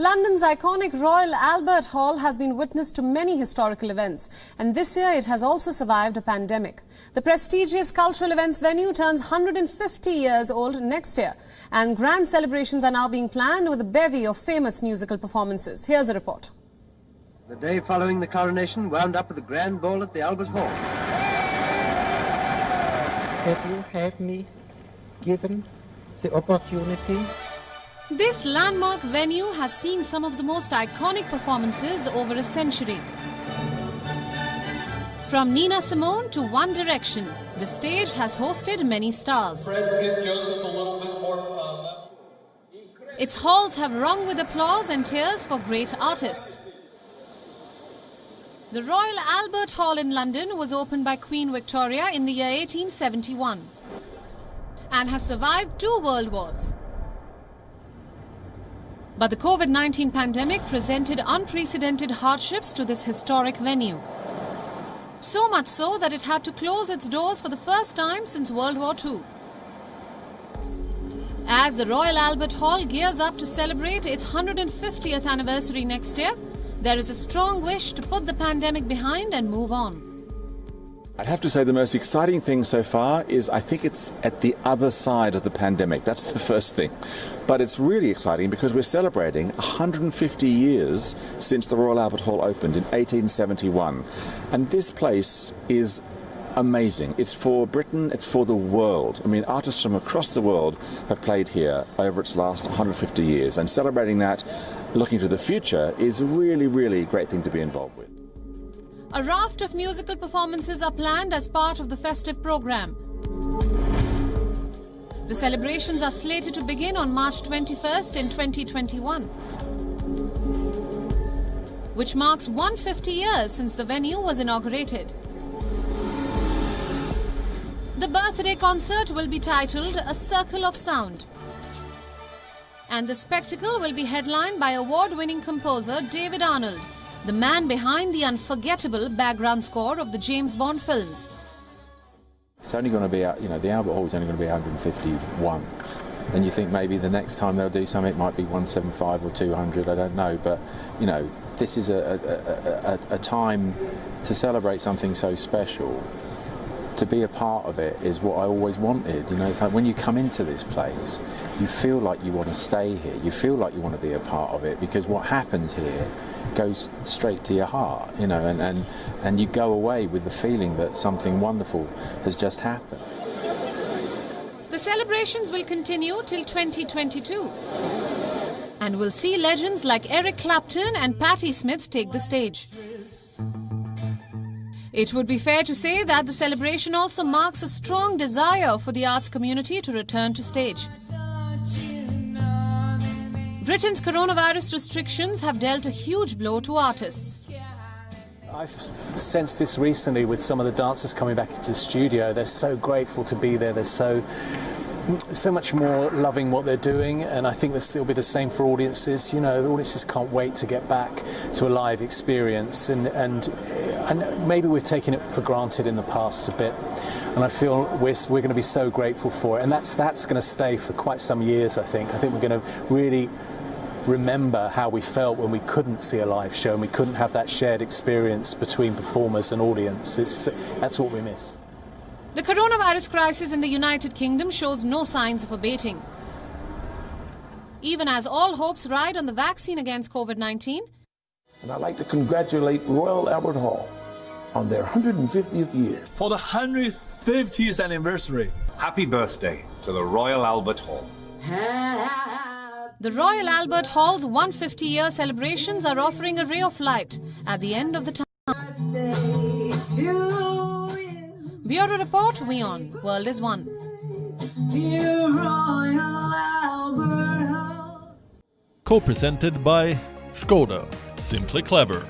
London's iconic Royal Albert Hall has been witness to many historical events, and this year it has also survived a pandemic. The prestigious cultural events venue turns 150 years old next year, and grand celebrations are now being planned with a bevy of famous musical performances. Here's a report. The day following the coronation wound up with a grand ball at the Albert Hall. Have you had me given the opportunity? This landmark venue has seen some of the most iconic performances over a century. From Nina Simone to One Direction, the stage has hosted many stars. Fred, give Joseph a little bit more left. Its halls have rung with applause and tears for great artists. The Royal Albert Hall in London was opened by Queen Victoria in the year 1871 and has survived 2 world wars. But the COVID-19 pandemic presented unprecedented hardships to this historic venue. So much so that it had to close its doors for the first time since World War II. As the Royal Albert Hall gears up to celebrate its 150th anniversary next year, there is a strong wish to put the pandemic behind and move on. I'd have to say the most exciting thing so far is I think it's at the other side of the pandemic. That's the first thing. But it's really exciting because we're celebrating 150 years since the Royal Albert Hall opened in 1871. And this place is amazing. It's for Britain, it's for the world. I mean, artists from across the world have played here over its last 150 years. And celebrating that, looking to the future, is a really, really great thing to be involved with. A raft of musical performances are planned as part of the festive program. The celebrations are slated to begin on March 21st in 2021, which marks 150 years since the venue was inaugurated. The birthday concert will be titled A Circle of Sound, and the spectacle will be headlined by award-winning composer David Arnold, the man behind the unforgettable background score of the James Bond films. It's only going to be, the Albert Hall is only going to be 150 once. And you think maybe the next time they'll do something, it might be 175 or 200, I don't know. But, this is a time to celebrate something so special. To be a part of it is what I always wanted. It's like when you come into this place, you feel like you want to stay here. You feel like you want to be a part of it because what happens here goes straight to your heart, and you go away with the feeling that something wonderful has just happened. The celebrations will continue till 2022 and will see legends like Eric Clapton and Patti Smith take the stage. It would be fair to say that the celebration also marks a strong desire for the arts community to return to stage. Britain's coronavirus restrictions have dealt a huge blow to artists. I've sensed this recently with some of the dancers coming back into the studio. They're so grateful to be there. They're so much more loving what they're doing, and I think this will be the same for audiences. The audiences can't wait to get back to a live experience, and maybe we've taken it for granted in the past a bit, and I feel we're going to be so grateful for it, and that's going to stay for quite some years. I think we're going to really remember how we felt when we couldn't see a live show and we couldn't have that shared experience between performers and audience. That's what we miss. The coronavirus crisis in the United Kingdom shows no signs of abating. Even as all hopes ride on the vaccine against COVID-19. And I'd like to congratulate Royal Albert Hall on their 150th year. For the 150th anniversary. Happy birthday to the Royal Albert Hall. The Royal Albert Hall's 150-year celebrations are offering a ray of light at the end of the tunnel. Bureau Report, WION, World is One. Co-presented by Skoda, simply clever.